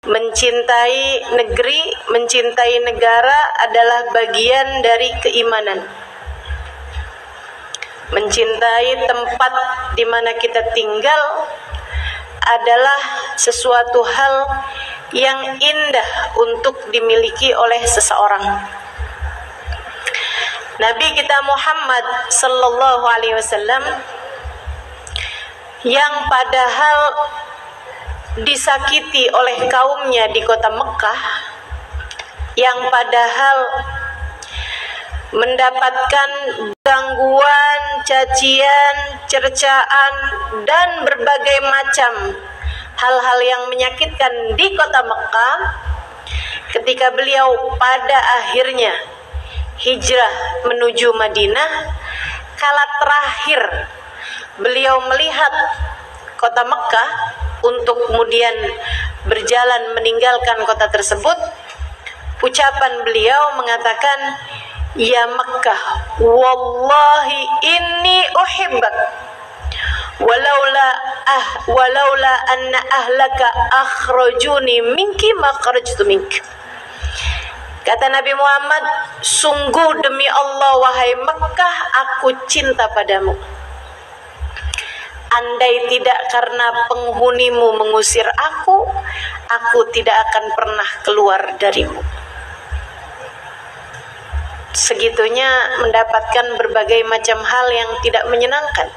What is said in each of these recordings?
Mencintai negeri, mencintai negara adalah bagian dari keimanan. Mencintai tempat di mana kita tinggal adalah sesuatu hal yang indah untuk dimiliki oleh seseorang. Nabi kita Muhammad sallallahu alaihi wasallam yang padahal disakiti oleh kaumnya di kota Mekah, yang padahal mendapatkan gangguan, cacian, cercaan, dan berbagai macam hal-hal yang menyakitkan di kota Mekah, ketika beliau pada akhirnya hijrah menuju Madinah, kala terakhir beliau melihat kota Mekah untuk kemudian berjalan meninggalkan kota tersebut, ucapan beliau mengatakan, "Ya Makkah, wallahi inni uhibbak, walaula anna ahlaka akhrajuni minki ma kharajtu mink." Kata Nabi Muhammad, sungguh demi Allah wahai Makkah, aku cinta padamu. Andai tidak karena penghunimu mengusir aku tidak akan pernah keluar darimu. Segitunya mendapatkan berbagai macam hal yang tidak menyenangkan.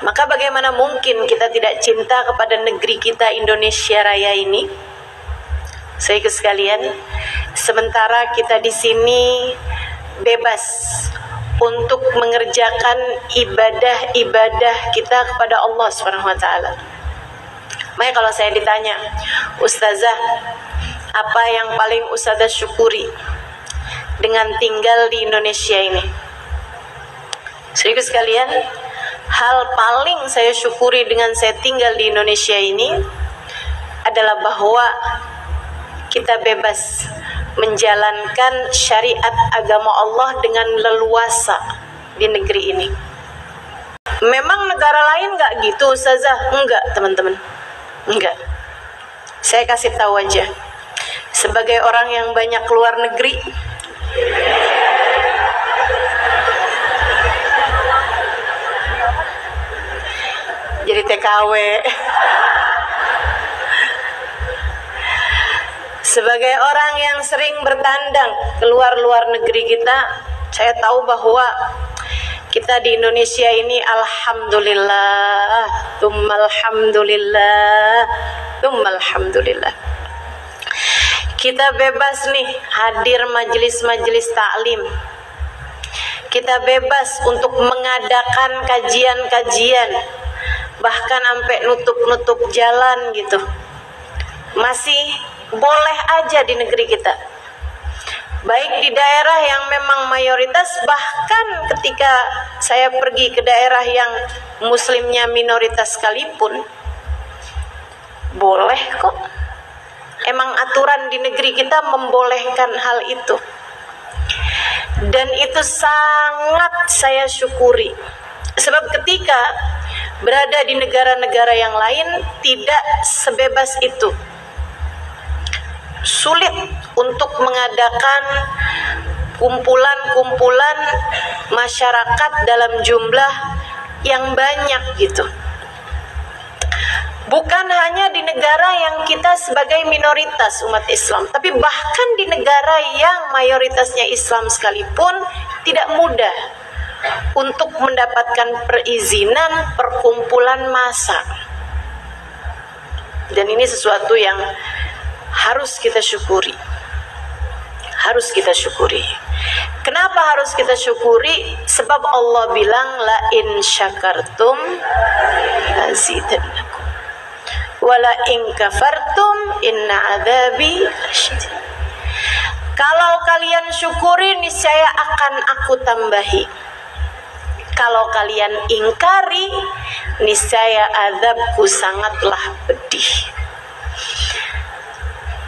Maka bagaimana mungkin kita tidak cinta kepada negeri kita Indonesia Raya ini? Saudaraku sekalian, sementara kita di sini bebas untuk mengerjakan ibadah-ibadah kita kepada Allah Subhanahu wa taala. Makanya kalau saya ditanya, "Ustazah, apa yang paling Ustazah syukuri dengan tinggal di Indonesia ini?" Saudaraku sekalian, hal paling saya syukuri dengan saya tinggal di Indonesia ini adalah bahwa kita bebas menjalankan syariat agama Allah dengan leluasa di negeri ini. Memang negara lain nggak gitu, Ustazah? Enggak, teman-teman. Enggak. Saya kasih tahu aja. Sebagai orang yang banyak keluar negeri, jadi TKW. Sebagai orang yang sering bertandang keluar luar negeri kita, saya tahu bahwa kita di Indonesia ini alhamdulillah, alhamdulillah. Kita bebas nih hadir majelis-majelis taklim. Kita bebas untuk mengadakan kajian-kajian, bahkan sampai nutup-nutup jalan gitu. Masih boleh aja di negeri kita. Baik di daerah yang memang mayoritas, bahkan ketika saya pergi ke daerah yang muslimnya minoritas sekalipun, boleh kok. Emang aturan di negeri kita membolehkan hal itu. Dan itu sangat saya syukuri. Sebab ketika berada di negara-negara yang lain tidak sebebas itu. Sulit untuk mengadakan kumpulan-kumpulan masyarakat dalam jumlah yang banyak gitu. Bukan hanya di negara yang kita sebagai minoritas umat Islam, tapi bahkan di negara yang mayoritasnya Islam sekalipun tidak mudah untuk mendapatkan perizinan perkumpulan massa. Dan ini sesuatu yang harus kita syukuri. Harus kita syukuri. Kenapa harus kita syukuri? Sebab Allah bilang, la in syakartum azidannakum wala in kafartum inna adzabi lasyadid. Kalau kalian syukuri, niscaya akan aku tambahi. Kalau kalian ingkari, niscaya azabku sangatlah pedih.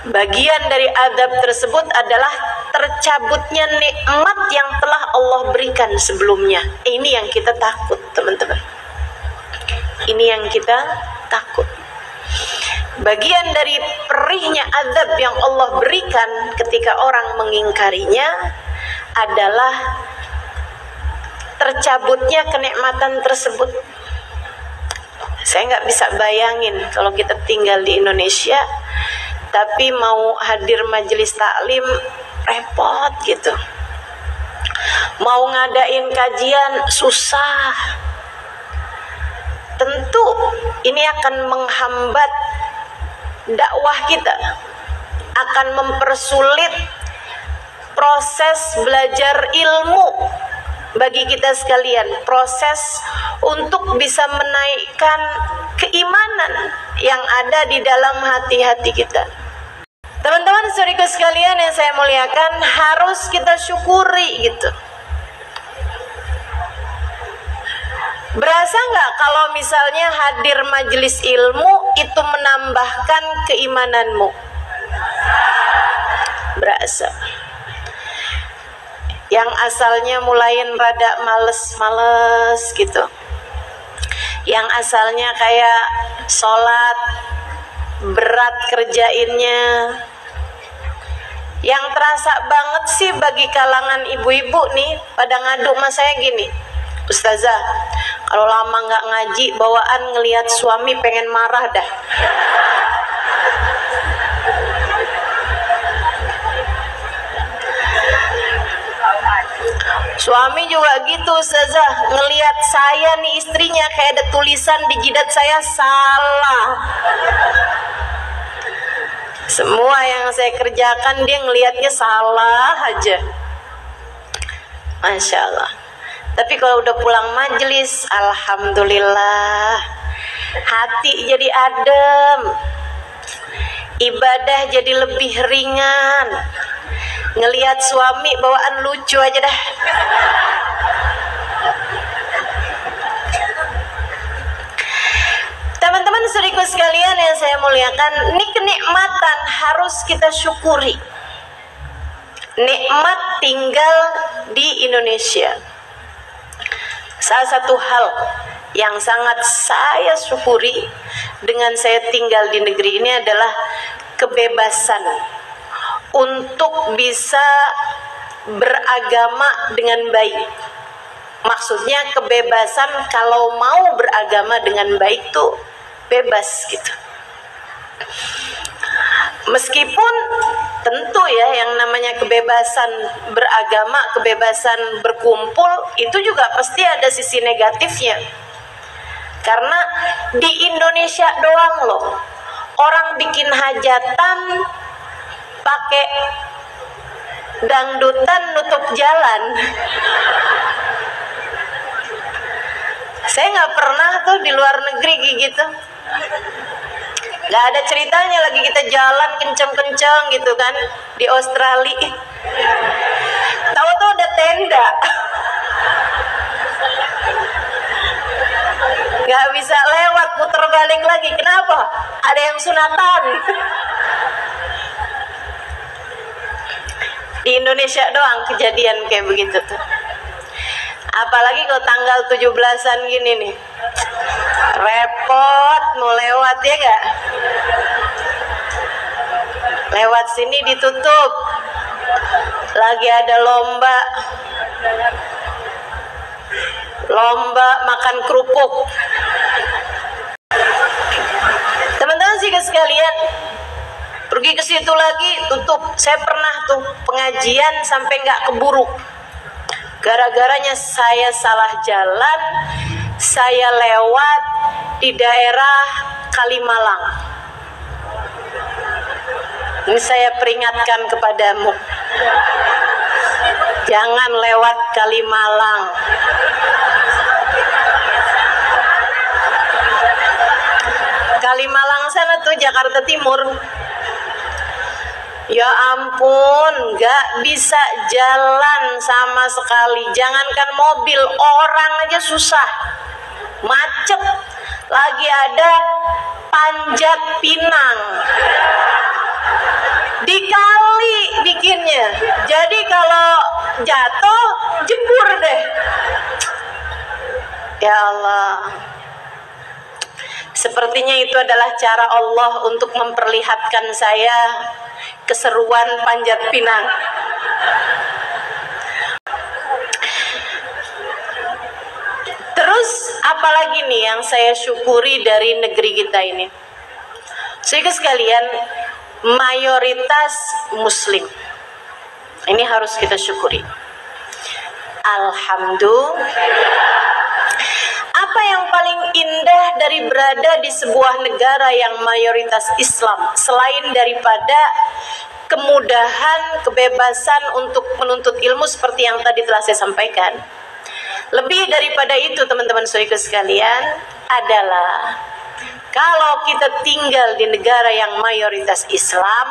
Bagian dari azab tersebut adalah tercabutnya nikmat yang telah Allah berikan sebelumnya. Ini yang kita takut, teman-teman. Ini yang kita takut. bagian dari perihnya azab yang Allah berikan ketika orang mengingkarinya adalah tercabutnya kenikmatan tersebut. Saya nggak bisa bayangin kalau kita tinggal di Indonesia tapi mau hadir majelis taklim repot gitu, mau ngadain kajian susah. Tentu ini akan menghambat dakwah kita, akan mempersulit proses belajar ilmu bagi kita sekalian, proses untuk bisa menaikkan keimanan yang ada di dalam hati-hati kita. Teman-teman saudaraku sekalian yang saya muliakan, harus kita syukuri gitu. Berasa nggak kalau misalnya hadir majelis ilmu itu menambahkan keimananmu? Berasa. Yang asalnya mulain rada males-males gitu, yang asalnya kayak sholat berat kerjainnya, yang terasa banget sih bagi kalangan ibu-ibu nih pada ngadu sama saya gini, Ustazah, kalau lama nggak ngaji bawaan ngelihat suami pengen marah dah. Suami juga gitu Ustazah, ngelihat saya nih istrinya kayak ada tulisan di jidat saya salah. Semua yang saya kerjakan dia ngelihatnya salah aja. Masya Allah. Tapi kalau udah pulang majelis, alhamdulillah, hati jadi adem, ibadah jadi lebih ringan. Ngelihat suami bawaan lucu aja dah. Teman-teman saudaraku sekalian yang saya muliakan, ini kenikmatan harus kita syukuri. Nikmat tinggal di Indonesia. Salah satu hal yang sangat saya syukuri dengan saya tinggal di negeri ini adalah kebebasan untuk bisa beragama dengan baik. Maksudnya kebebasan kalau mau beragama dengan baik tuh bebas gitu. Meskipun tentu ya yang namanya kebebasan beragama, kebebasan berkumpul itu juga pasti ada sisi negatifnya. Karena di Indonesia doang loh orang bikin hajatan pakai dangdutan nutup jalan. Saya nggak pernah tuh di luar negeri kayak gitu. Nggak ada ceritanya lagi kita jalan kenceng-kenceng gitu kan di Australia. Tahu-tahu ada tenda. Nggak bisa lewat, putar balik lagi. Kenapa? Ada yang sunatan. Di Indonesia doang kejadian kayak begitu tuh. Apalagi kalau tanggal 17-an gini nih. Repot mau lewat ya gak? Lewat sini ditutup. Lagi ada lomba makan kerupuk. Teman-teman sih sekalian, pergi ke situ lagi tutup. Saya pernah tuh pengajian sampai nggak keburu. Gara-garanya saya salah jalan, saya lewat di daerah Kalimalang. Ini saya peringatkan kepadamu, jangan lewat Kalimalang. Kalimalang sana tuh Jakarta Timur. Ya ampun, gak bisa jalan sama sekali. Jangankan mobil, orang aja susah. Macet. Lagi ada panjat pinang. Dikali bikinnya. Jadi kalau jatuh, jebur deh. Ya Allah. Sepertinya itu adalah cara Allah untuk memperlihatkan saya keseruan Panjat Pinang. Terus apalagi nih yang saya syukuri dari negeri kita ini? Saudara sekalian, mayoritas muslim. Ini harus kita syukuri. Alhamdulillah. Apa yang paling indah dari berada di sebuah negara yang mayoritas Islam, selain daripada kemudahan, kebebasan untuk menuntut ilmu seperti yang tadi telah saya sampaikan, lebih daripada itu teman-teman saudara sekalian adalah kalau kita tinggal di negara yang mayoritas Islam,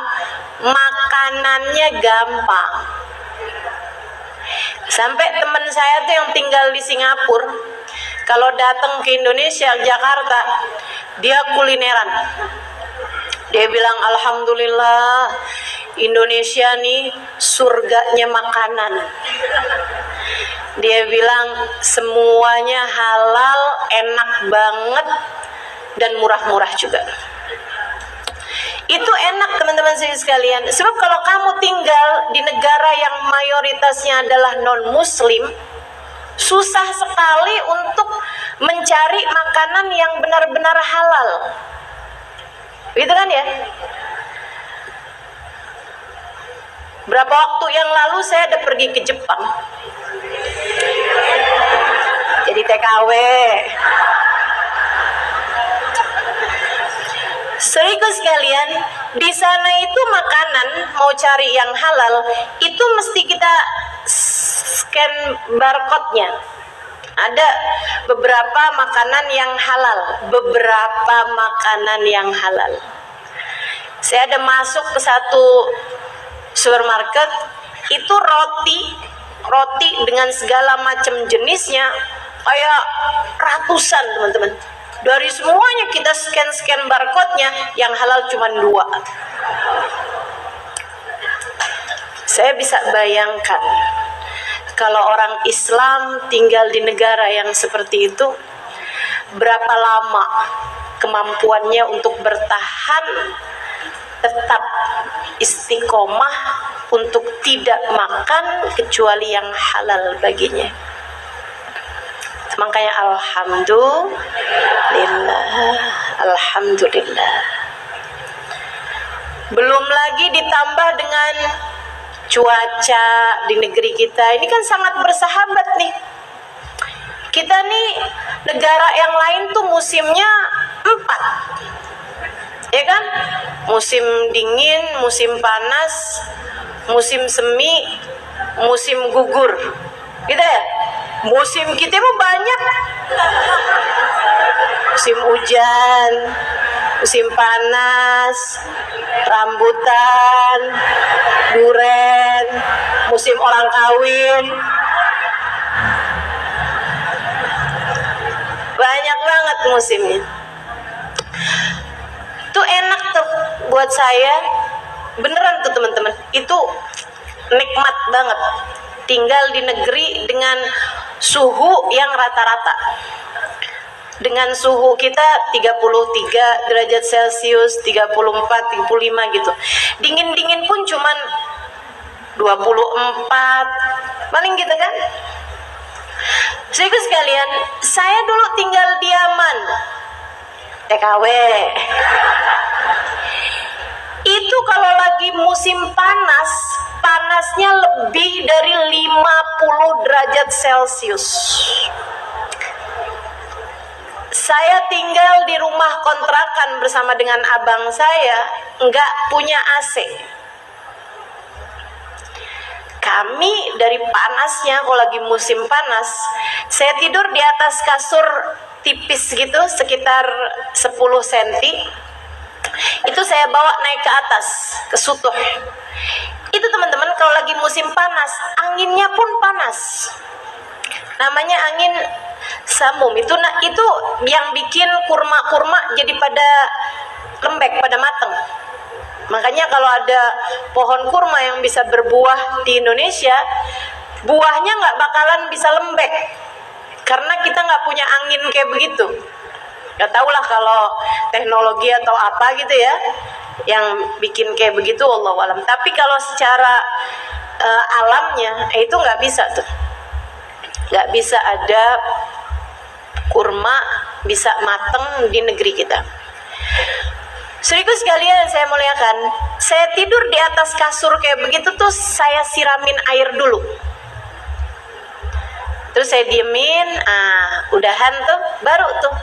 makanannya gampang. Sampai teman saya tuh yang tinggal di Singapura, kalau datang ke Indonesia, Jakarta, dia kulineran. Dia bilang, alhamdulillah, Indonesia nih surganya makanan. Dia bilang, semuanya halal, enak banget, dan murah-murah juga. Itu enak teman-teman sekalian. Sebab kalau kamu tinggal di negara yang mayoritasnya adalah non-muslim, susah sekali untuk mencari makanan yang benar-benar halal. Gitu kan ya? Berapa waktu yang lalu saya ada pergi ke Jepang. Jadi TKW. Saudara sekalian, di sana itu makanan mau cari yang halal itu mesti kita scan barcode-nya. Ada beberapa makanan yang halal, beberapa makanan yang halal. Saya ada masuk ke satu supermarket, itu roti dengan segala macam jenisnya, kayak ratusan teman-teman. Dari semuanya kita scan barcode-nya, yang halal cuma 2. Saya bisa bayangkan kalau orang Islam tinggal di negara yang seperti itu, berapa lama kemampuannya untuk bertahan tetap istiqomah untuk tidak makan kecuali yang halal baginya. Makanya alhamdulillah. Belum lagi ditambah dengan cuaca di negeri kita. Ini kan sangat bersahabat nih. Kita nih negara yang lain tuh musimnya 4. Ya kan? Musim dingin, musim panas, musim semi, musim gugur. Gitu ya? Musim kita mah banyak. Musim hujan, musim panas, rambutan, duren, musim orang kawin. Banyak banget musimnya. Itu enak tuh buat saya. Beneran tuh teman-teman. Itu nikmat banget. Tinggal di negeri dengan suhu yang rata-rata. Dengan suhu kita 33 derajat Celcius, 34, 35 gitu. Dingin-dingin pun cuman 24. Paling gitu kan? Saudara sekalian, saya dulu tinggal di Yaman. TKW. Itu kalau lagi musim panas, panasnya lebih dari 50 derajat Celcius. Saya tinggal di rumah kontrakan bersama dengan abang saya, nggak punya AC. Kami dari panasnya, kalau lagi musim panas, saya tidur di atas kasur tipis gitu, sekitar 10 cm. Itu saya bawa naik ke atas, ke sutuh. Itu teman-teman kalau lagi musim panas, anginnya pun panas. Namanya angin samum. Itu yang bikin kurma-kurma jadi pada lembek, pada mateng. Makanya kalau ada pohon kurma yang bisa berbuah di Indonesia, buahnya nggak bakalan bisa lembek. Karena kita nggak punya angin kayak begitu. Gak tau lah kalau teknologi atau apa gitu ya yang bikin kayak begitu, wallahu alam. Tapi kalau secara alamnya itu nggak bisa tuh, nggak bisa ada kurma bisa mateng di negeri kita. Saudaraku sekalian saya muliakan, saya tidur di atas kasur kayak begitu tuh saya siramin air dulu, terus saya diemin, udahan tuh baru tuh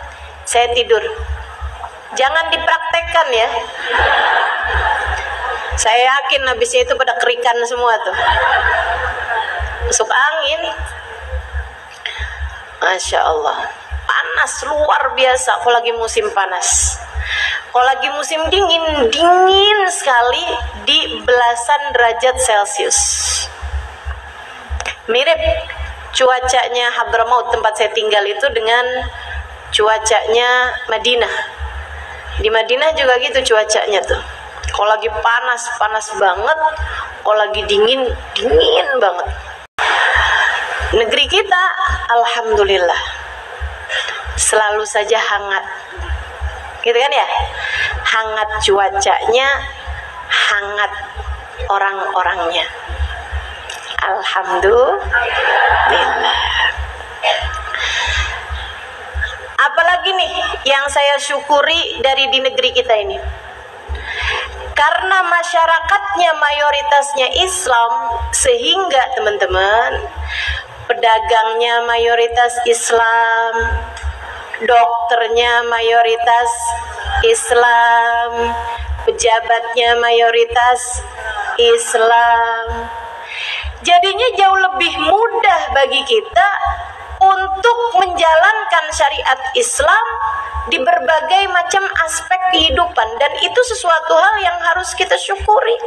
saya tidur. Jangan dipraktekkan ya, saya yakin habisnya itu pada kerikan semua tuh, masuk angin. Masya Allah, panas luar biasa kalau lagi musim panas. Kalau lagi musim dingin, dingin sekali di belasan derajat Celcius. Mirip cuacanya Hadramaut tempat saya tinggal itu dengan cuacanya Madinah. Di Madinah juga gitu cuacanya tuh. Kalau lagi panas, panas banget. Kalau lagi dingin, dingin banget. Negeri kita, alhamdulillah, selalu saja hangat. Gitu kan ya, hangat cuacanya, hangat orang-orangnya. Alhamdulillah. Apalagi nih yang saya syukuri dari di negeri kita ini, karena masyarakatnya mayoritasnya Islam, sehingga teman-teman, pedagangnya mayoritas Islam, dokternya mayoritas Islam, pejabatnya mayoritas Islam. Jadinya jauh lebih mudah bagi kita untuk menjalankan syariat Islam di berbagai macam aspek kehidupan, dan itu sesuatu hal yang harus kita syukuri.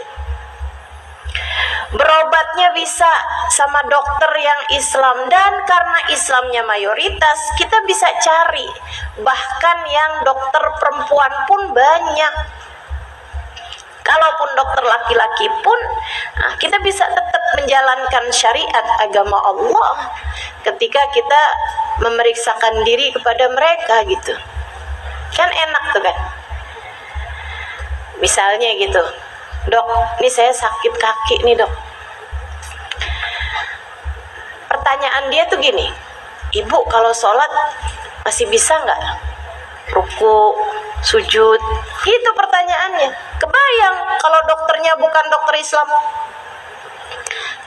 Berobatnya bisa sama dokter yang Islam, dan karena Islamnya mayoritas, kita bisa cari bahkan yang dokter perempuan pun banyak. Kalaupun dokter laki-laki pun, kita bisa tetap menjalankan syariat agama Allah ketika kita memeriksakan diri kepada mereka gitu. Kan enak tuh kan. Misalnya gitu, dok, ini saya sakit kaki nih dok. Pertanyaan dia tuh gini, ibu kalau sholat masih bisa nggak ruku, sujud? Itu pertanyaannya. Kebayang kalau dokternya bukan dokter Islam.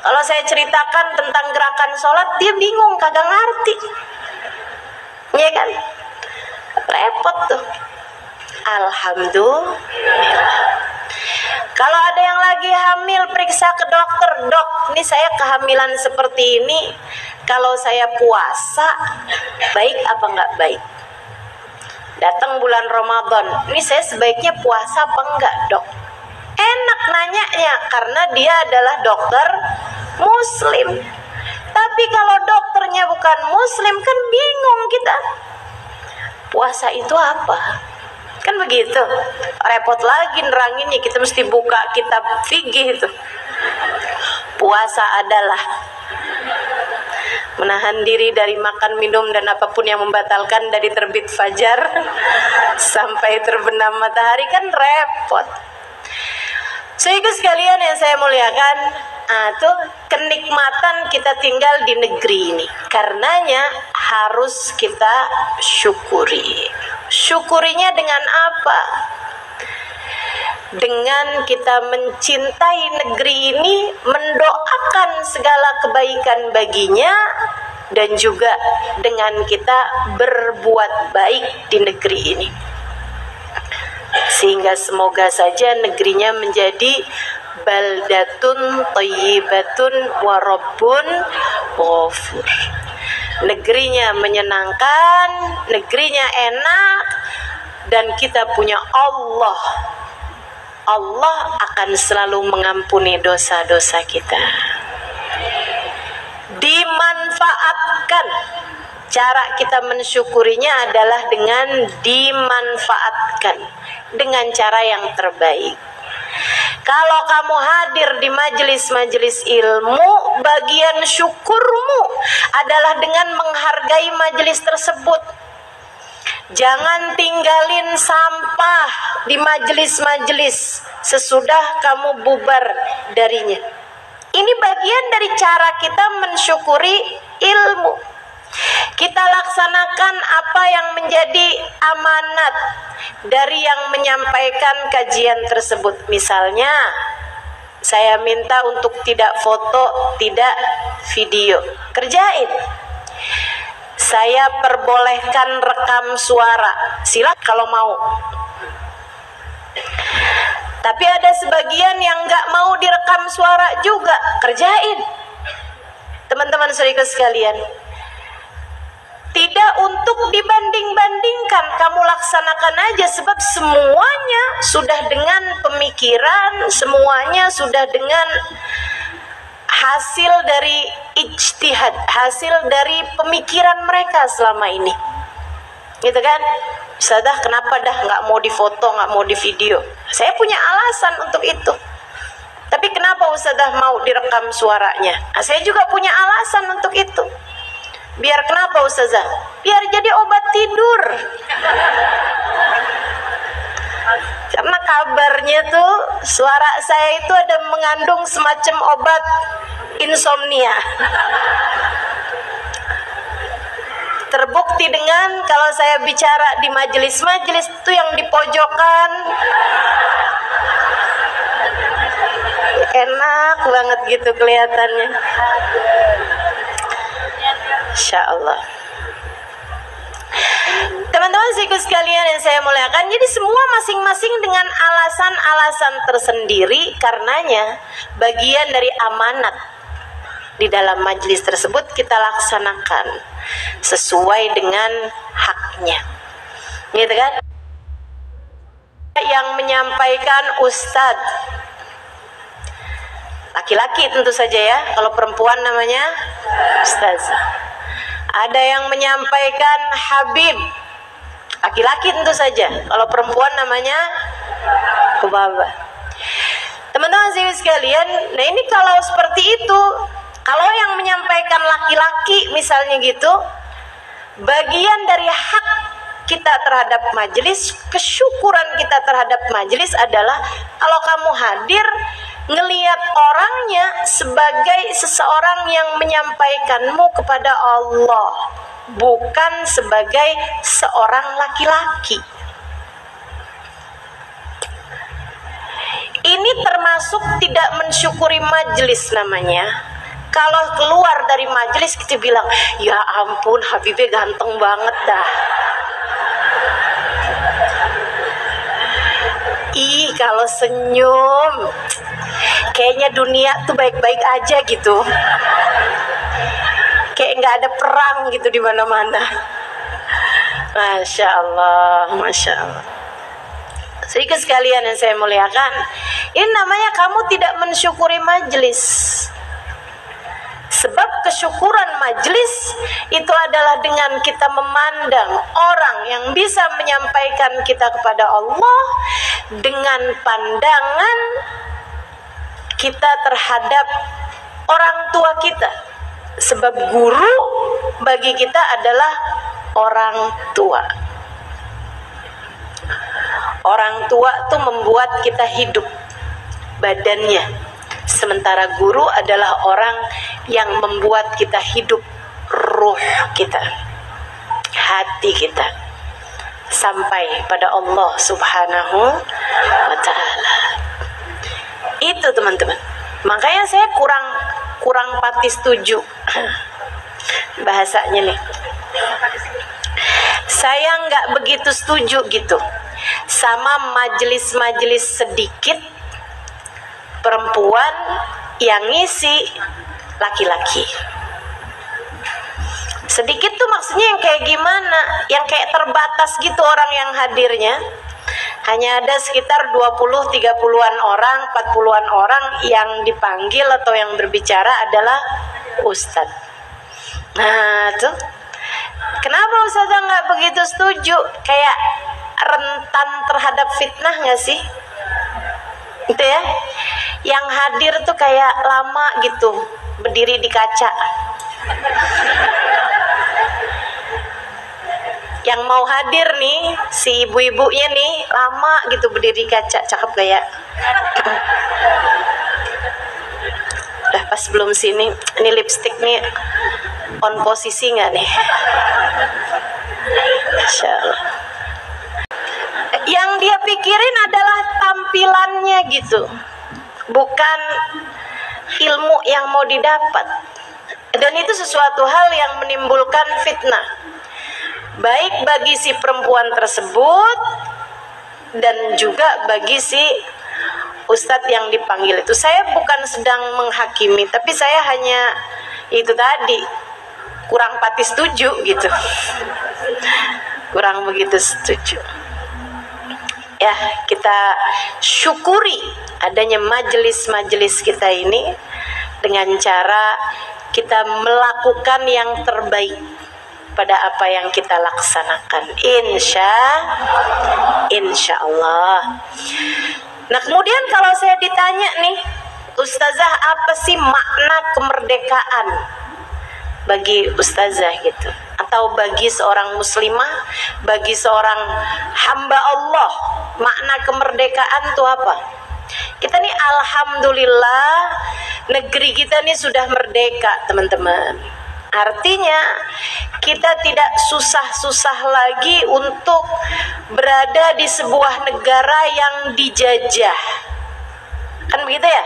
Kalau saya ceritakan tentang gerakan sholat, dia bingung, kagak ngerti. Iya kan? Repot tuh. Alhamdulillah. Kalau ada yang lagi hamil, periksa ke dokter. Dok, ini saya kehamilan seperti ini, kalau saya puasa baik apa nggak baik? Datang bulan Ramadan, ini saya sebaiknya puasa apa enggak dok? Enak nanyanya karena dia adalah dokter muslim. Tapi kalau dokternya bukan muslim, kan bingung kita. Puasa itu apa? Kan begitu. Repot lagi neranginnya, kita mesti buka kitab fikih itu. Puasa adalah menahan diri dari makan, minum, dan apapun yang membatalkan dari terbit fajar sampai terbenam matahari. Kan repot. Sehingga sekalian yang saya muliakan, tuh kenikmatan kita tinggal di negeri ini. Karenanya harus kita syukuri. Syukurinya dengan apa? Dengan kita mencintai negeri ini, mendoakan segala kebaikan baginya, dan juga dengan kita berbuat baik di negeri ini. Sehingga semoga saja negerinya menjadi baldatun thayyibatun wa rabbun ghafur. Negerinya menyenangkan, negerinya enak, dan kita punya Allah. Allah akan selalu mengampuni dosa-dosa kita. Dimanfaatkan. Cara kita mensyukurinya adalah dengan dimanfaatkan dengan cara yang terbaik. Kalau kamu hadir di majelis-majelis ilmu, bagian syukurmu adalah dengan menghargai majelis tersebut, Jangan tinggalin sampah di majelis-majelis sesudah kamu bubar darinya. Ini bagian dari cara kita mensyukuri ilmu. Kita laksanakan apa yang menjadi amanat dari yang menyampaikan kajian tersebut. Misalnya, saya minta untuk tidak foto, tidak video. Kerjain. Saya perbolehkan rekam suara. Silakan kalau mau. Tapi ada sebagian yang nggak mau direkam suara juga. Kerjain. Teman-teman saudara sekalian. Tidak untuk dibanding-bandingkan, kamu laksanakan aja, sebab semuanya sudah dengan pemikiran, semuanya sudah dengan hasil dari ijtihad, hasil dari pemikiran mereka selama ini, gitu kan? Ustazah, kenapa dah nggak mau difoto, nggak mau di video? Saya punya alasan untuk itu. Tapi kenapa Ustazah mau direkam suaranya? Nah, saya juga punya alasan untuk itu. Biar kenapa Ustazah? Biar jadi obat tidur. Karena kabarnya tuh suara saya itu ada mengandung semacam obat insomnia. Terbukti dengan kalau saya bicara di majelis-majelis itu yang di pojokan, enak banget gitu kelihatannya. Insya Allah. Teman-teman sikut sekalian yang saya muliakan, jadi semua masing-masing dengan alasan-alasan tersendiri, karenanya bagian dari amanat di dalam majelis tersebut kita laksanakan sesuai dengan haknya, gitu kan? Yang menyampaikan ustadz laki-laki tentu saja ya, kalau perempuan namanya ustazah. Ada yang menyampaikan habib laki-laki tentu saja, kalau perempuan namanya Kubaba. Teman-teman sekalian, nah ini kalau seperti itu, kalau yang menyampaikan laki-laki misalnya gitu, bagian dari hak kita terhadap majelis, kesyukuran kita terhadap majelis adalah kalau kamu hadir ngelihat orangnya sebagai seseorang yang menyampaikanmu kepada Allah, bukan sebagai seorang laki-laki. Ini termasuk tidak mensyukuri majelis namanya. Kalau keluar dari majelis kita bilang, ya ampun Habibnya ganteng banget dah. Ih, kalau senyum kayaknya dunia tuh baik-baik aja gitu. Kayak nggak ada perang gitu di mana-mana. Masya Allah, Masya Allah. Sedikit sekalian yang saya muliakan, ini namanya kamu tidak mensyukuri majelis. Sebab kesyukuran majelis itu adalah dengan kita memandang orang yang bisa menyampaikan kita kepada Allah dengan pandangan kita terhadap orang tua kita. Sebab guru bagi kita adalah orang tua. Orang tua itu membuat kita hidup badannya, sementara guru adalah orang yang membuat kita hidup ruh kita, hati kita, sampai pada Allah Subhanahu wa Ta'ala. Itu teman-teman. Makanya saya kurang pasti setuju bahasanya nih. Saya nggak begitu setuju gitu sama majelis-majelis sedikit perempuan yang ngisi laki-laki. Sedikit tuh maksudnya yang kayak gimana? Yang kayak terbatas gitu orang yang hadirnya. Hanya ada sekitar 20-30-an orang, 40-an orang yang dipanggil atau yang berbicara adalah ustadz. Nah tuh, kenapa ustazah nggak begitu setuju? Kayak rentan terhadap fitnah nggak sih? Gitu ya. Yang hadir tuh kayak lama gitu, berdiri di kaca. Yang mau hadir nih, si ibu-ibunya nih lama gitu berdiri kaca, cakep kayak. Udah pas belum sini, ini lipstick nih on posisi nggak nih? Masya Allah. Yang dia pikirin adalah tampilannya gitu, bukan ilmu yang mau didapat. Dan itu sesuatu hal yang menimbulkan fitnah, baik bagi si perempuan tersebut dan juga bagi si ustadz yang dipanggil itu. Saya bukan sedang menghakimi, tapi saya hanya itu tadi kurang pati setuju gitu, kurang begitu setuju. Ya, kita syukuri adanya majelis-majelis kita ini dengan cara kita melakukan yang terbaik pada apa yang kita laksanakan. Insya Allah. Nah, kemudian kalau saya ditanya nih, Ustazah, apa sih makna kemerdekaan bagi Ustazah gitu? Atau bagi seorang muslimah, bagi seorang hamba Allah, makna kemerdekaan itu apa? Kita nih alhamdulillah negeri kita nih sudah merdeka, teman-teman. Artinya kita tidak susah-susah lagi untuk berada di sebuah negara yang dijajah. Kan begitu ya?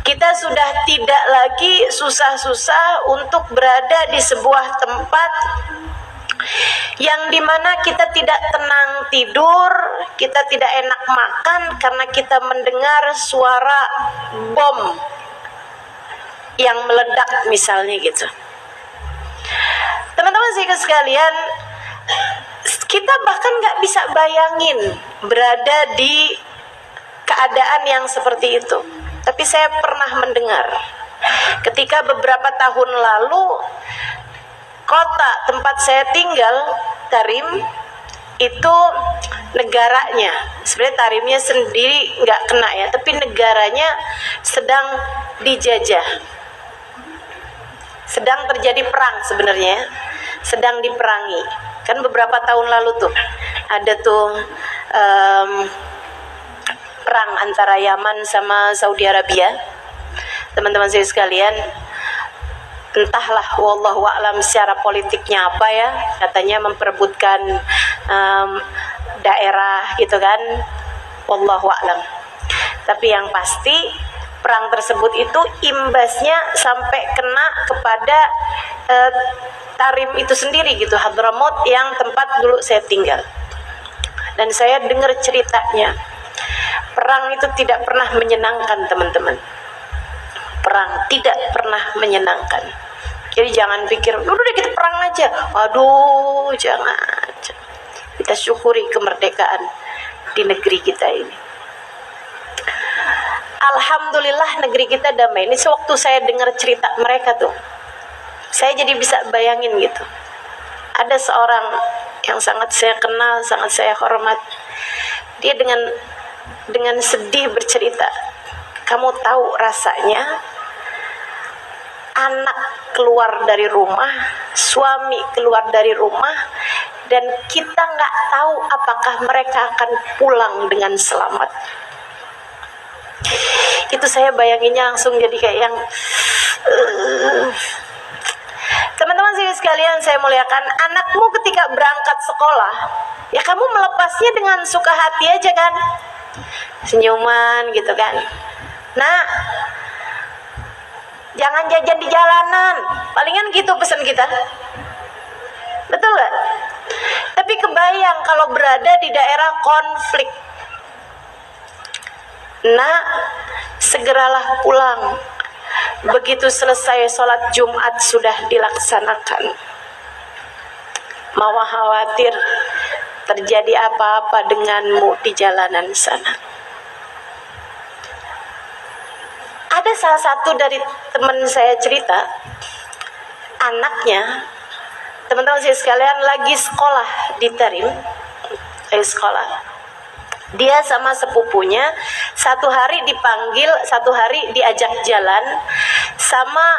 Kita sudah tidak lagi susah-susah untuk berada di sebuah tempat yang dimana kita tidak tenang tidur, kita tidak enak makan karena kita mendengar suara bom yang meledak misalnya gitu. Teman-teman sekalian, kita bahkan nggak bisa bayangin berada di keadaan yang seperti itu. Tapi saya pernah mendengar ketika beberapa tahun lalu kota tempat saya tinggal, Tarim, itu negaranya, sebenarnya Tarimnya sendiri nggak kena ya, tapi negaranya sedang dijajah, sedang terjadi perang sebenarnya, sedang diperangi. Kan beberapa tahun lalu tuh ada tuh perang antara Yaman sama Saudi Arabia. Teman-teman saya sekalian, entahlah wallahu a'lam secara politiknya apa ya, katanya memperebutkan daerah gitu kan, wallahu a'lam. Tapi yang pasti perang tersebut itu imbasnya sampai kena kepada Tarim itu sendiri gitu, Hadramaut yang tempat dulu saya tinggal. Dan saya dengar ceritanya, perang itu tidak pernah menyenangkan, teman-teman. Perang tidak pernah menyenangkan. Jadi jangan pikir, udah deh kita perang aja. Aduh, jangan. Kita syukuri kemerdekaan di negeri kita ini. Alhamdulillah negeri kita damai. Ini sewaktu saya dengar cerita mereka tuh, saya jadi bisa bayangin gitu. Ada seorang yang sangat saya kenal, sangat saya hormat. Dia dengan sedih bercerita, kamu tahu rasanya anak keluar dari rumah, suami keluar dari rumah, dan kita nggak tahu apakah mereka akan pulang dengan selamat. Itu saya bayanginnya langsung jadi kayak yang teman-teman sekalian saya muliakan, anakmu ketika berangkat sekolah, ya kamu melepasnya dengan suka hati aja kan, senyuman gitu kan. Nah, jangan jajan di jalanan, palingan gitu pesan kita, betul gak? Tapi kebayang kalau berada di daerah konflik. Nah, segeralah pulang. Begitu selesai sholat Jumat sudah dilaksanakan. Mau khawatir terjadi apa-apa denganmu di jalanan sana. Ada salah satu dari teman saya cerita, anaknya, teman-teman saya sekalian, lagi sekolah di Tarim, lagi sekolah. Dia sama sepupunya satu hari dipanggil, satu hari diajak jalan sama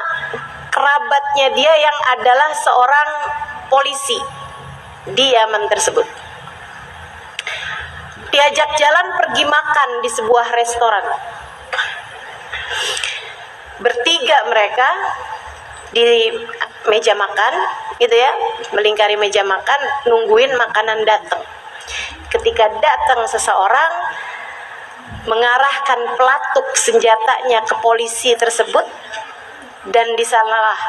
kerabatnya dia yang adalah seorang polisi. di Yaman tersebut. Diajak jalan pergi makan di sebuah restoran. Bertiga mereka di meja makan, gitu ya, melingkari meja makan, nungguin makanan datang. Ketika datang seseorang, mengarahkan pelatuk senjatanya ke polisi tersebut, dan di sanalah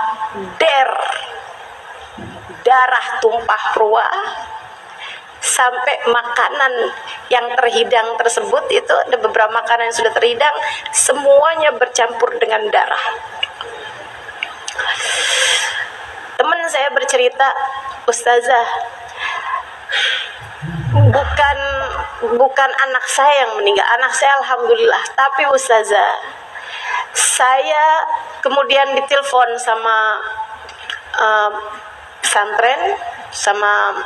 darah tumpah ruah, sampai makanan yang terhidang tersebut, itu ada beberapa makanan yang sudah terhidang, semuanya bercampur dengan darah. Teman saya bercerita, "Ustazah, bukan anak saya yang meninggal, anak saya alhamdulillah, tapi Ustazah, saya kemudian ditelepon sama pesantren, sama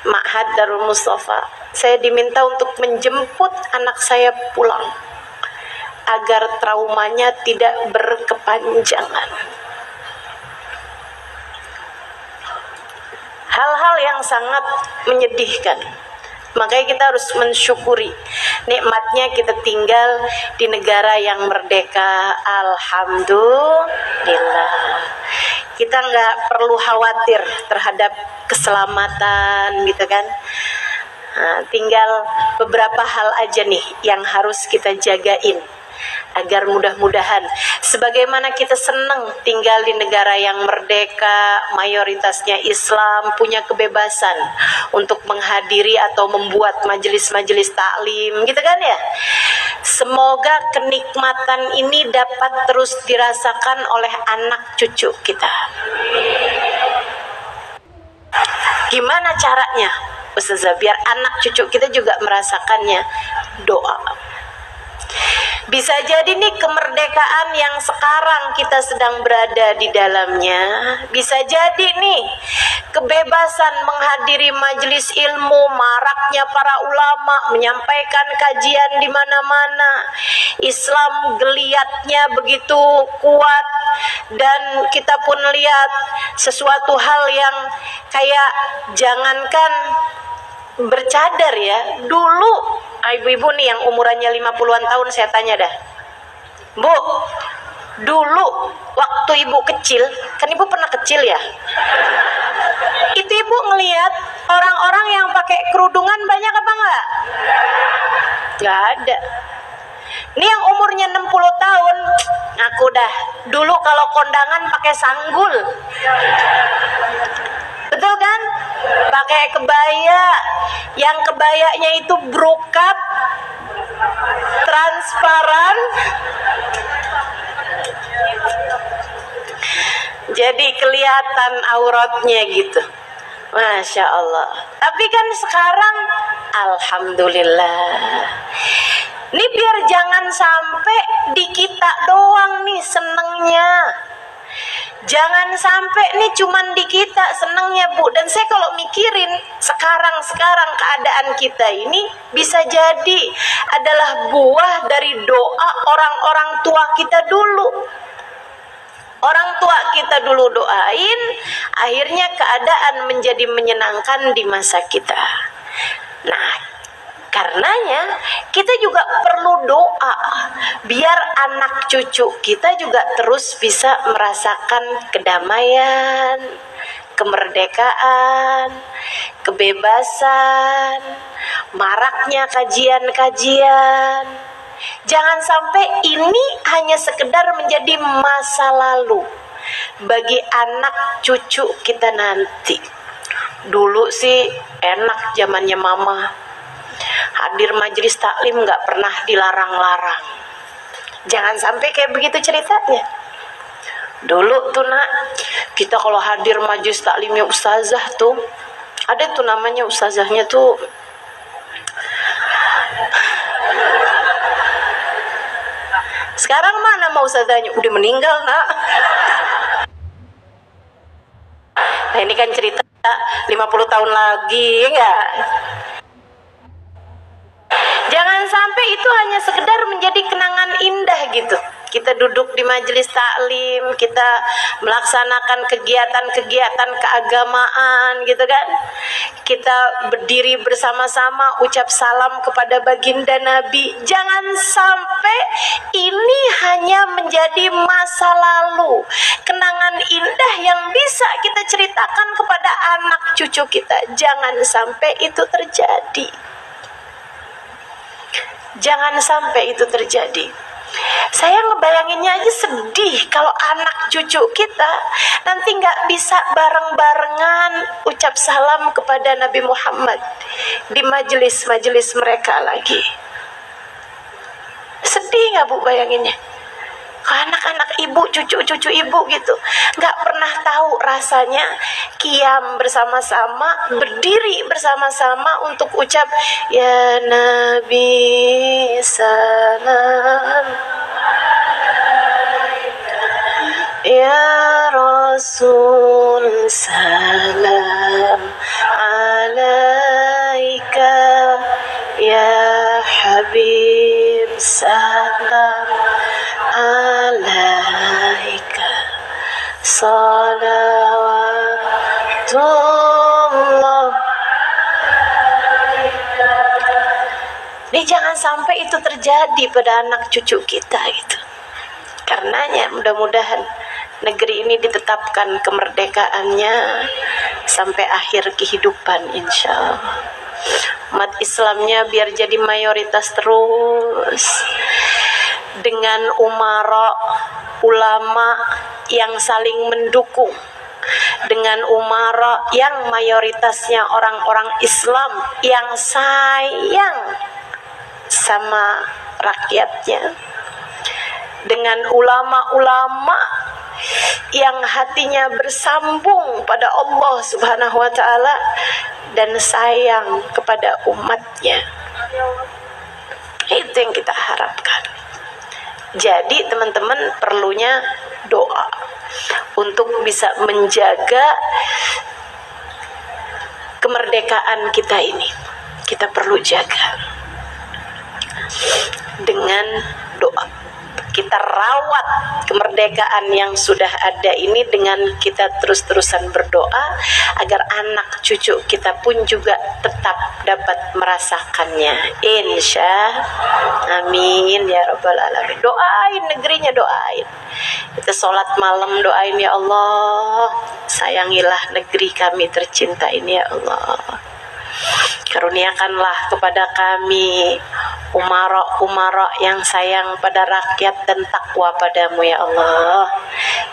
Ma'had Darul Mustafa. Saya diminta untuk menjemput anak saya pulang agar traumanya tidak berkepanjangan." Hal-hal yang sangat menyedihkan. Makanya kita harus mensyukuri nikmatnya kita tinggal di negara yang merdeka. Alhamdulillah. Kita nggak perlu khawatir terhadap keselamatan, gitu kan. Nah, tinggal beberapa hal aja nih yang harus kita jagain agar mudah-mudahan, sebagaimana kita senang tinggal di negara yang merdeka, mayoritasnya Islam, punya kebebasan untuk menghadiri atau membuat majelis-majelis taklim, gitu kan ya. Semoga kenikmatan ini dapat terus dirasakan oleh anak cucu kita. Gimana caranya, Ustazah, biar anak cucu kita juga merasakannya? Doa. Bisa jadi nih kemerdekaan yang sekarang kita sedang berada di dalamnya, bisa jadi nih kebebasan menghadiri majelis ilmu, maraknya para ulama menyampaikan kajian di mana-mana, Islam geliatnya begitu kuat, dan kita pun lihat sesuatu hal yang kayak, jangankan bercadar ya, dulu ibu-ibu nih yang umurannya 50-an tahun, saya tanya dah, Bu, dulu waktu ibu kecil, kan ibu pernah kecil ya, itu ibu ngelihat orang-orang yang pakai kerudungan banyak apa enggak? Enggak ada. Ini yang umurnya 60 tahun, aku dah, dulu kalau kondangan pakai sanggul, betul kan? Pakai kebaya, yang kebayanya itu brokat, transparan, jadi kelihatan auratnya gitu. Masya Allah. Tapi kan sekarang alhamdulillah. Ini biar jangan sampai di kita doang nih senengnya. Jangan sampai nih cuman di kita senengnya, Bu. Dan saya kalau mikirin sekarang keadaan kita ini bisa jadi adalah buah dari doa orang-orang tua kita dulu. Orang tua kita dulu doain, akhirnya keadaan menjadi menyenangkan di masa kita. Nah, karenanya kita juga perlu doa biar anak cucu kita juga terus bisa merasakan kedamaian, kemerdekaan, kebebasan, maraknya kajian-kajian. Jangan sampai ini hanya sekedar menjadi masa lalu bagi anak cucu kita nanti. Dulu sih enak zamannya mama, hadir majelis taklim nggak pernah dilarang-larang. Jangan sampai kayak begitu ceritanya. Dulu tuh nak, kita kalau hadir majelis taklimnya ustazah tuh, ada tuh namanya ustazahnya tuh, sekarang mana mau ustazahnya, udah meninggal nak. Nah ini kan cerita 50 tahun lagi, ya enggak? Jangan sampai itu hanya sekedar menjadi kenangan indah gitu. Kita duduk di majelis taklim, kita melaksanakan kegiatan-kegiatan keagamaan gitu kan. Kita berdiri bersama-sama ucap salam kepada baginda Nabi. Jangan sampai ini hanya menjadi masa lalu, kenangan indah yang bisa kita ceritakan kepada anak cucu kita. Jangan sampai itu terjadi. Jangan sampai itu terjadi. Saya ngebayanginnya aja sedih kalau anak cucu kita nanti nggak bisa bareng-barengan ucap salam kepada Nabi Muhammad di majelis-majelis mereka lagi. Sedih nggak Bu bayanginnya? Anak-anak ibu, cucu-cucu ibu gitu nggak pernah tahu rasanya qiyam bersama-sama, berdiri bersama-sama untuk ucap ya Nabi salam, ya Rasul salam alaika, ya Habib salam alaika, salawatullah. Ini jangan sampai itu terjadi pada anak cucu kita gitu. Karenanya mudah-mudahan negeri ini ditetapkan kemerdekaannya sampai akhir kehidupan insya Allah. Umat Islamnya biar jadi mayoritas terus, dengan umara, ulama yang saling mendukung, dengan umara yang mayoritasnya orang-orang Islam yang sayang sama rakyatnya, dengan ulama-ulama yang hatinya bersambung pada Allah Subhanahu wa Ta'ala dan sayang kepada umatnya. Itu yang kita harapkan. Jadi teman-teman perlunya doa untuk bisa menjaga kemerdekaan kita ini. Kita perlu jaga dengan doa. Kita rawat kemerdekaan yang sudah ada ini dengan kita terus-terusan berdoa agar anak cucu kita pun juga tetap dapat merasakannya. Insya amin ya rabbal alamin. Doain negerinya, doain. Kita sholat malam doain, ya Allah sayangilah negeri kami tercinta ini ya Allah. Karuniakanlah kepada kami umara-umara yang sayang pada rakyat dan takwa padamu ya Allah.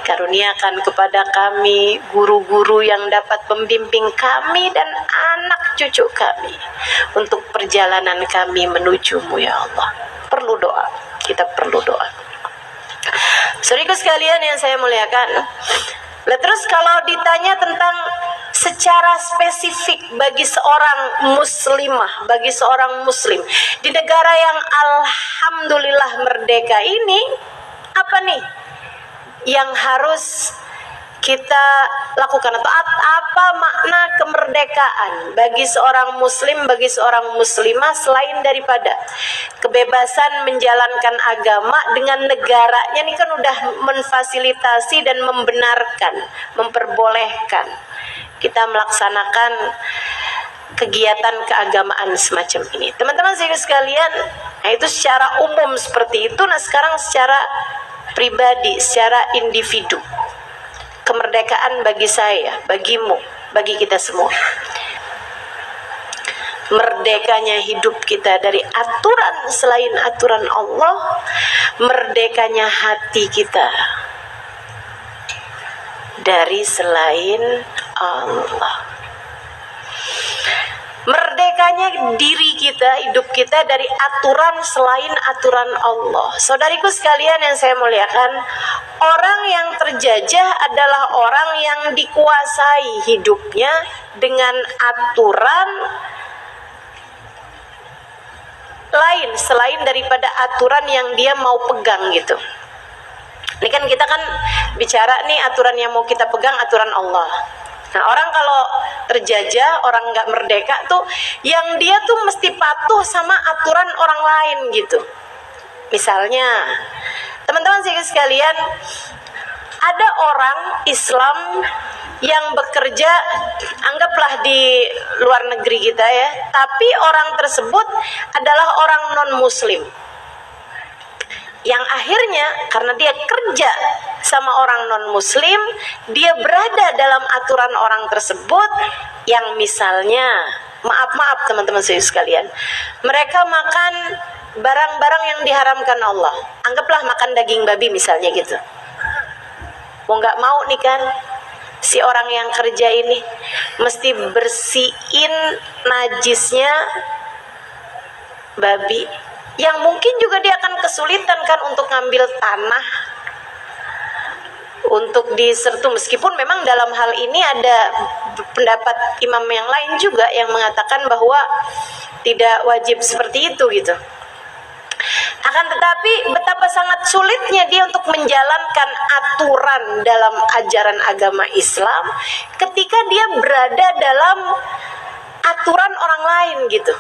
Karuniakan kepada kami guru-guru yang dapat membimbing kami dan anak cucu kami untuk perjalanan kami menujumu ya Allah. Perlu doa, kita perlu doa. Saudaraku sekalian yang saya muliakan, terus kalau ditanya tentang secara spesifik bagi seorang muslimah, bagi seorang muslim di negara yang alhamdulillah merdeka ini, apa nih yang harus kita lakukan, atau apa makna kemerdekaan bagi seorang muslim, bagi seorang muslimah selain daripada kebebasan menjalankan agama dengan negaranya ini kan udah menfasilitasi dan membenarkan, memperbolehkan kita melaksanakan kegiatan keagamaan semacam ini. Teman-teman sekalian, nah itu secara umum seperti itu. Nah sekarang secara pribadi, secara individu, kemerdekaan bagi saya, bagimu, bagi kita semua. Merdekanya hidup kita dari aturan selain aturan Allah, merdekanya hati kita dari selain Allah, merdekanya diri kita, hidup kita dari aturan selain aturan Allah. Saudariku sekalian yang saya muliakan, orang yang terjajah adalah orang yang dikuasai hidupnya dengan aturan lain selain daripada aturan yang dia mau pegang gitu. Ini kan kita kan bicara nih aturan yang mau kita pegang aturan Allah. Nah orang kalau terjajah, orang nggak merdeka tuh yang dia tuh mesti patuh sama aturan orang lain gitu. Misalnya teman-teman sekalian, ada orang Islam yang bekerja, anggaplah di luar negeri kita ya, tapi orang tersebut adalah orang non-muslim, yang akhirnya karena dia kerja sama orang non-muslim, dia berada dalam aturan orang tersebut, yang misalnya, maaf teman-teman sekalian, mereka makan barang-barang yang diharamkan Allah. Anggaplah makan daging babi misalnya gitu. Mau nggak mau nih kan, si orang yang kerja ini mesti bersihin najisnya babi, yang mungkin juga dia akan kesulitan kan untuk ngambil tanah untuk disertu, meskipun memang dalam hal ini ada pendapat imam yang lain juga yang mengatakan bahwa tidak wajib seperti itu gitu. Akan tetapi betapa sangat sulitnya dia untuk menjalankan aturan dalam ajaran agama Islam ketika dia berada dalam aturan orang lain gitu,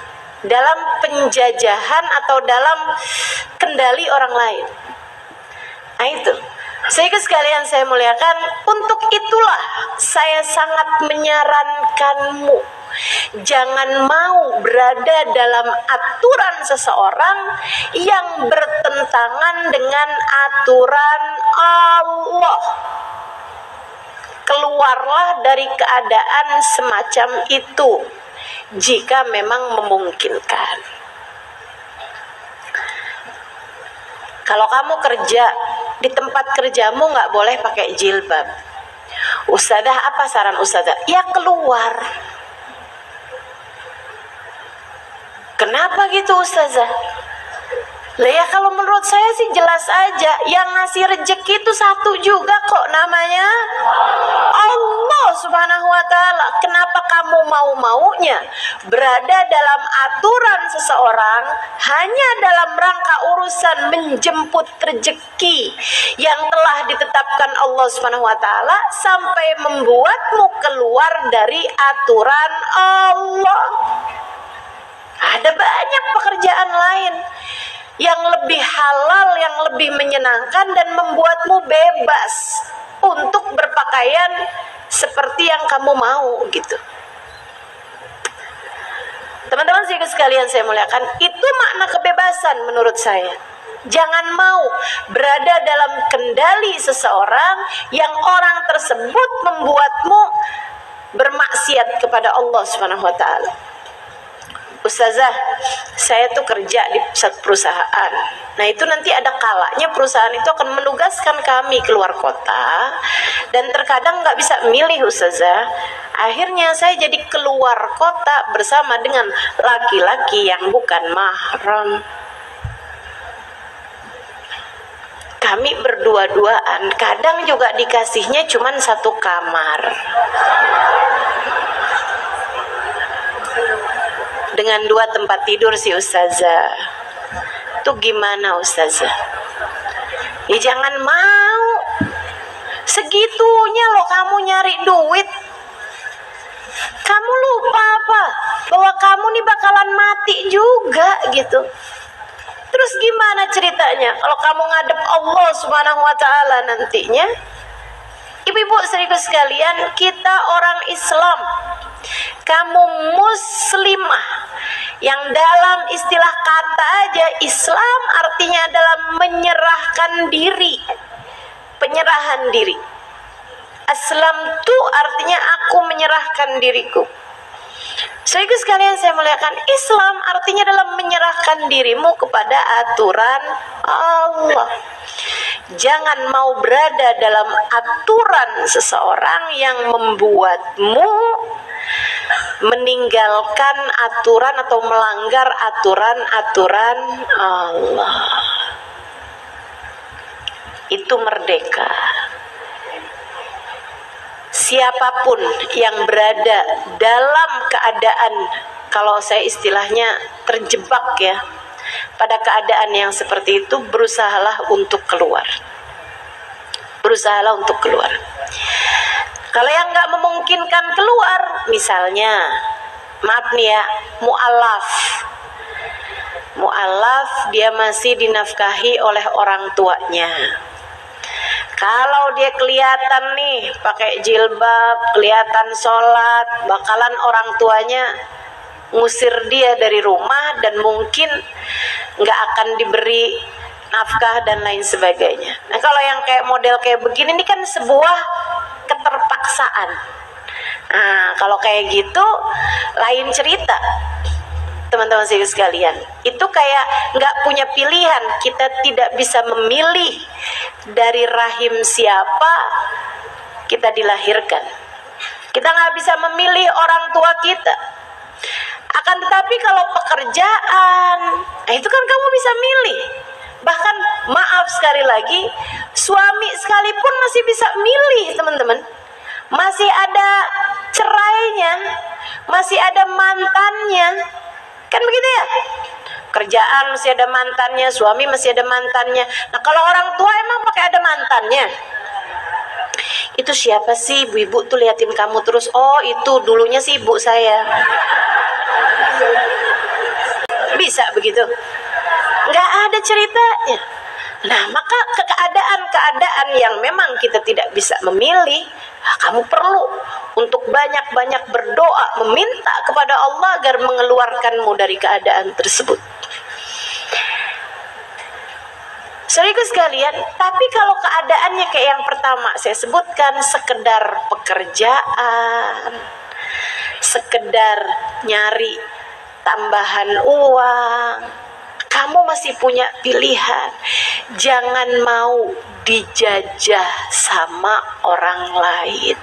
dalam penjajahan atau dalam kendali orang lain. Nah itu, sehingga sekalian saya muliakan, untuk itulah saya sangat menyarankanmu, jangan mau berada dalam aturan seseorang yang bertentangan dengan aturan Allah. Keluarlah dari keadaan semacam itu jika memang memungkinkan. Kalau kamu kerja, di tempat kerjamu nggak boleh pakai jilbab. Ustazah, apa saran ustazah? Ya keluar. Kenapa gitu ustazah? Lah ya kalau menurut saya sih jelas aja, yang ngasih rezeki itu satu juga kok, namanya Allah Subhanahu wa taala. Kenapa kamu mau-maunya berada dalam aturan seseorang hanya dalam rangka urusan menjemput rezeki yang telah ditetapkan Allah Subhanahu wa taala, sampai membuatmu keluar dari aturan Allah? Ada banyak pekerjaan lain yang lebih halal, yang lebih menyenangkan dan membuatmu bebas untuk berpakaian seperti yang kamu mau gitu. Teman-teman sekalian saya muliakan, itu makna kebebasan menurut saya. Jangan mau berada dalam kendali seseorang yang orang tersebut membuatmu bermaksiat kepada Allah Subhanahu wa taala. Ustazah, saya tuh kerja di satu perusahaan. Nah itu nanti ada kalanya perusahaan itu akan menugaskan kami keluar kota, dan terkadang nggak bisa milih ustazah. Akhirnya saya jadi keluar kota bersama dengan laki-laki yang bukan mahram. Kami berdua-duaan, kadang juga dikasihnya cuman satu kamar. Dengan 2 tempat tidur si ustazah. Tuh gimana ustazah? Ya jangan mau. Segitunya loh kamu nyari duit. Kamu lupa apa? Bahwa kamu nih bakalan mati juga gitu. Terus gimana ceritanya kalau kamu ngadep Allah Subhanahu wa taala nantinya? Ibu-ibu saudaraku sekalian, kita orang Islam, kamu muslimah, yang dalam istilah kata aja Islam artinya adalah menyerahkan diri, penyerahan diri. Aslam tu artinya aku menyerahkan diriku. Saudaraku sekalian saya muliakan, Islam artinya adalah menyerahkan dirimu kepada aturan Allah. Jangan mau berada dalam aturan seseorang yang membuatmu meninggalkan aturan atau melanggar aturan-aturan Allah. Itu merdeka. Siapapun yang berada dalam keadaan, kalau saya istilahnya terjebak ya, pada keadaan yang seperti itu, berusahalah untuk keluar. Berusahalah untuk keluar. Kalau yang nggak memungkinkan keluar, misalnya, maaf nih ya, mu'alaf dia masih dinafkahi oleh orang tuanya. Kalau dia kelihatan nih pakai jilbab, kelihatan sholat, bakalan orang tuanya ngusir dia dari rumah dan mungkin nggak akan diberi nafkah dan lain sebagainya. Nah kalau yang kayak model kayak begini ini kan sebuah keterpaksaan. Nah kalau kayak gitu lain cerita, teman-teman sekalian. Itu kayak nggak punya pilihan, kita tidak bisa memilih dari rahim siapa kita dilahirkan. Kita nggak bisa memilih orang tua kita. Akan tetapi kalau pekerjaan, nah itu kan kamu bisa milih. Bahkan maaf sekali lagi, suami sekalipun masih bisa milih, teman-teman. Masih ada cerainya, masih ada mantannya. Kan begitu ya? Kerjaan masih ada mantannya, suami masih ada mantannya. Nah kalau orang tua emang pakai ada mantannya? Itu siapa sih ibu-ibu tuh liatin kamu terus? Oh itu dulunya sih ibu saya. Bisa begitu? Nggak ada ceritanya. Nah maka keadaan-keadaan yang memang kita tidak bisa memilih, kamu perlu untuk banyak-banyak berdoa, meminta kepada Allah agar mengeluarkanmu dari keadaan tersebut. Saudaraku sekalian, tapi kalau keadaannya kayak yang pertama saya sebutkan, sekedar pekerjaan, sekedar nyari tambahan uang, kamu masih punya pilihan. Jangan mau dijajah sama orang lain.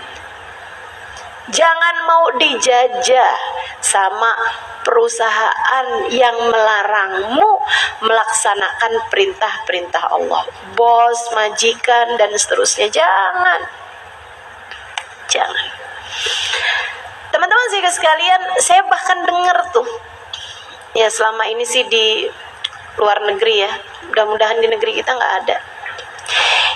Jangan mau dijajah sama perusahaan yang melarangmu melaksanakan perintah-perintah Allah. Bos, majikan, dan seterusnya. Jangan. Jangan. Teman-teman sekalian, saya bahkan dengar tuh, ya selama ini sih di luar negeri ya, mudah-mudahan di negeri kita nggak ada.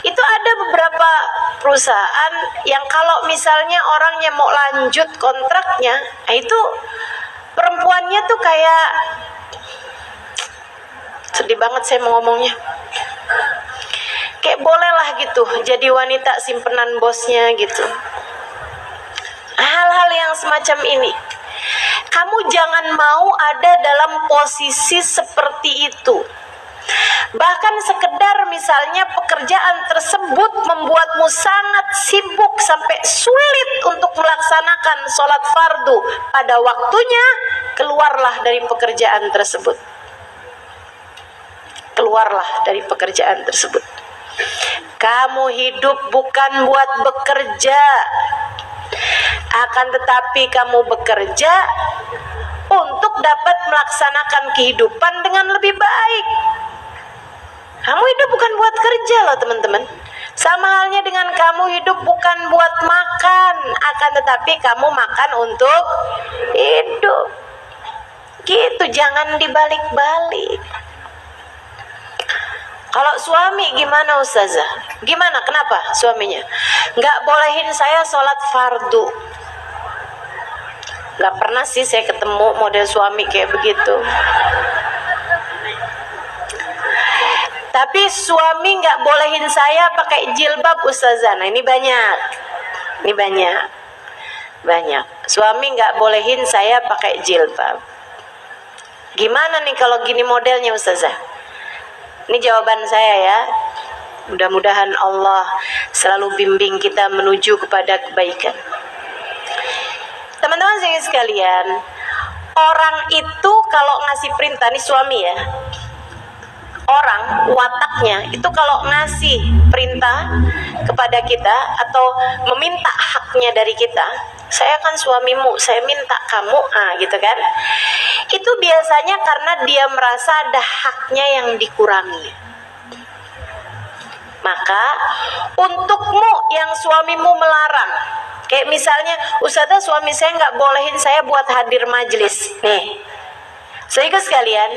Itu ada beberapa perusahaan yang kalau misalnya orangnya mau lanjut kontraknya, nah itu perempuannya tuh kayak, sedih banget saya mau ngomongnya, kayak bolehlah gitu jadi wanita simpenan bosnya gitu. Hal-hal yang semacam ini, kamu jangan mau ada dalam posisi seperti itu. Bahkan sekedar misalnya pekerjaan tersebut membuatmu sangat sibuk sampai sulit untuk melaksanakan sholat fardu pada waktunya, keluarlah dari pekerjaan tersebut. Keluarlah dari pekerjaan tersebut. Kamu hidup bukan buat bekerja, akan tetapi kamu bekerja untuk dapat melaksanakan kehidupan dengan lebih baik. Kamu hidup bukan buat kerja loh teman-teman. Sama halnya dengan kamu hidup bukan buat makan, akan tetapi kamu makan untuk hidup. Gitu, jangan dibalik-balik. Kalau suami gimana Ustazah? Gimana? Kenapa suaminya? Nggak bolehin saya sholat fardu. Nggak pernah sih saya ketemu model suami kayak begitu. Tapi suami nggak bolehin saya pakai jilbab Ustazah. Nah ini banyak. Ini banyak. Suami nggak bolehin saya pakai jilbab. Gimana nih kalau gini modelnya Ustazah? Ini jawaban saya ya. Mudah-mudahan Allah selalu bimbing kita menuju kepada kebaikan. Teman-teman sekalian, orang itu kalau ngasih perintah, nih suami ya, orang wataknya itu kalau ngasih perintah kepada kita atau meminta haknya dari kita, saya kan suamimu, saya minta kamu, gitu kan. Itu biasanya karena dia merasa ada haknya yang dikurangi. Maka untukmu yang suamimu melarang, kayak misalnya, Ustazah suami saya nggak bolehin saya buat hadir majelis. Nih, saudara sekalian,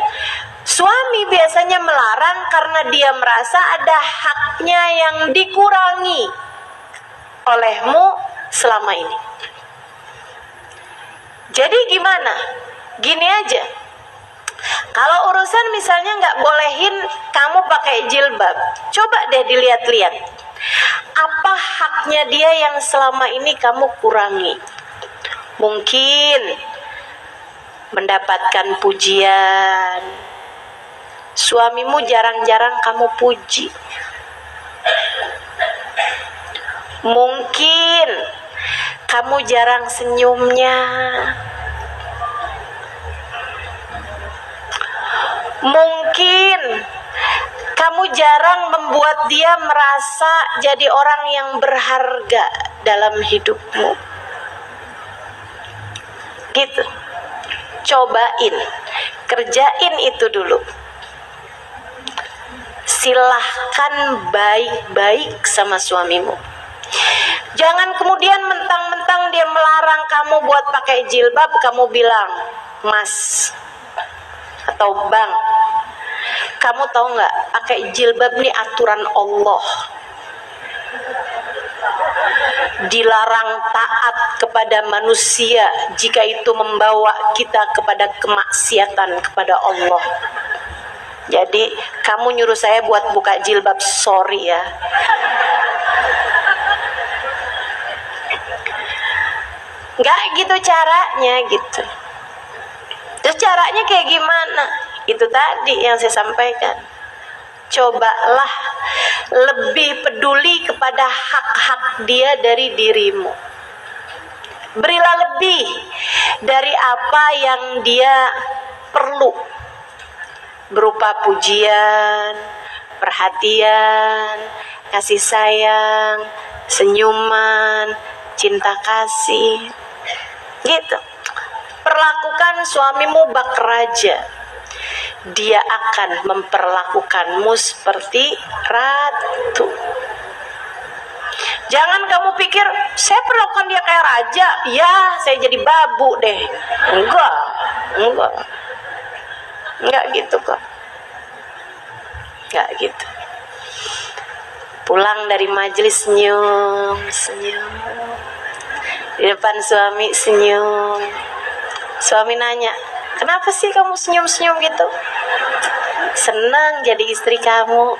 suami biasanya melarang karena dia merasa ada haknya yang dikurangi olehmu selama ini. Jadi gimana? Gini aja, kalau urusan misalnya nggak bolehin kamu pakai jilbab, coba deh dilihat-lihat. apa haknya dia yang selama ini kamu kurangi. Mungkin mendapatkan pujian. Suamimu jarang-jarang kamu puji. Mungkin kamu jarang senyumnya. Mungkin kamu jarang membuat dia merasa jadi orang yang berharga dalam hidupmu. Gitu. Cobain, kerjain itu dulu. Silahkan baik-baik sama suamimu. Jangan kemudian mentang-mentang dia melarang kamu buat pakai jilbab, kamu bilang, Mas atau Bang, kamu tahu nggak, pakai jilbab ini aturan Allah. Dilarang taat kepada manusia jika itu membawa kita kepada kemaksiatan kepada Allah. Jadi kamu nyuruh saya buat buka jilbab, sorry ya. Nggak gitu caranya gitu. Terus caranya kayak gimana? Itu tadi yang saya sampaikan. Cobalah lebih peduli kepada hak-hak dia dari dirimu. Berilah lebih dari apa yang dia perlu, berupa pujian, perhatian, kasih sayang, senyuman, cinta kasih. Gitu. Perlakukan suamimu bak raja. Dia akan memperlakukanmu seperti ratu. Jangan kamu pikir, saya perlakukan dia kayak raja, ya saya jadi babu deh. Enggak gitu kok. Enggak gitu. Pulang dari majelis senyum. Di depan suami senyum. Suami nanya, kenapa sih kamu senyum-senyum gitu? Senang jadi istri kamu.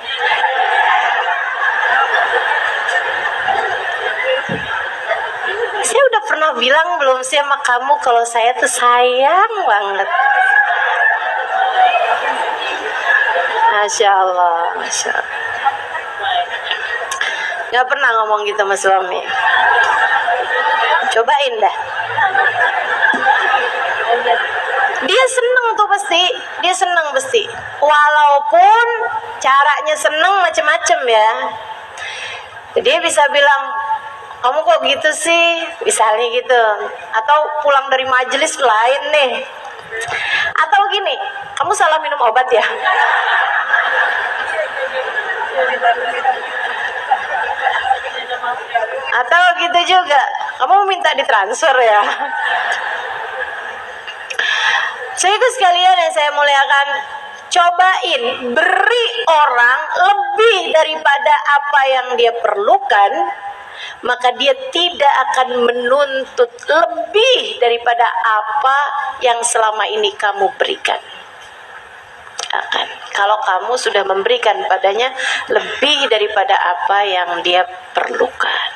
Saya udah pernah bilang belum sih sama kamu kalau saya tuh sayang banget. Masya Allah, Masya Allah. Gak pernah ngomong gitu sama suami. Cobain dah. Dia seneng tuh pasti. Dia seneng pasti. Walaupun caranya seneng macem-macem ya. Dia bisa bilang, kamu kok gitu sih? Misalnya gitu. Atau pulang dari majelis lain nih. Atau gini, kamu salah minum obat ya? Atau gitu juga, kamu minta ditransfer ya? Saudara sekalian yang saya muliakan, cobain beri orang lebih daripada apa yang dia perlukan, maka dia tidak akan menuntut lebih daripada apa yang selama ini kamu berikan. Akan, kalau kamu sudah memberikan padanya lebih daripada apa yang dia perlukan,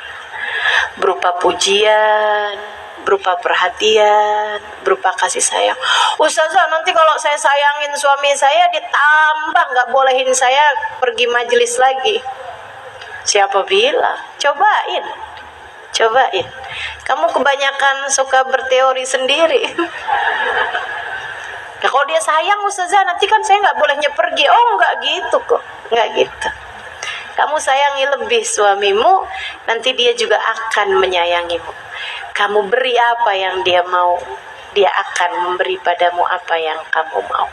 berupa pujian, berupa perhatian, berupa kasih sayang. Ustazah, nanti kalau saya sayangin suami saya ditambah nggak bolehin saya pergi majelis lagi. Siapa bilang? Cobain. Kamu kebanyakan suka berteori sendiri. Nah, kalau dia sayang Ustazah, nanti kan saya nggak bolehnya pergi. Oh, nggak gitu kok, nggak gitu. Kamu sayangi lebih suamimu, nanti dia juga akan menyayangimu. Kamu beri apa yang dia mau, dia akan memberi padamu apa yang kamu mau.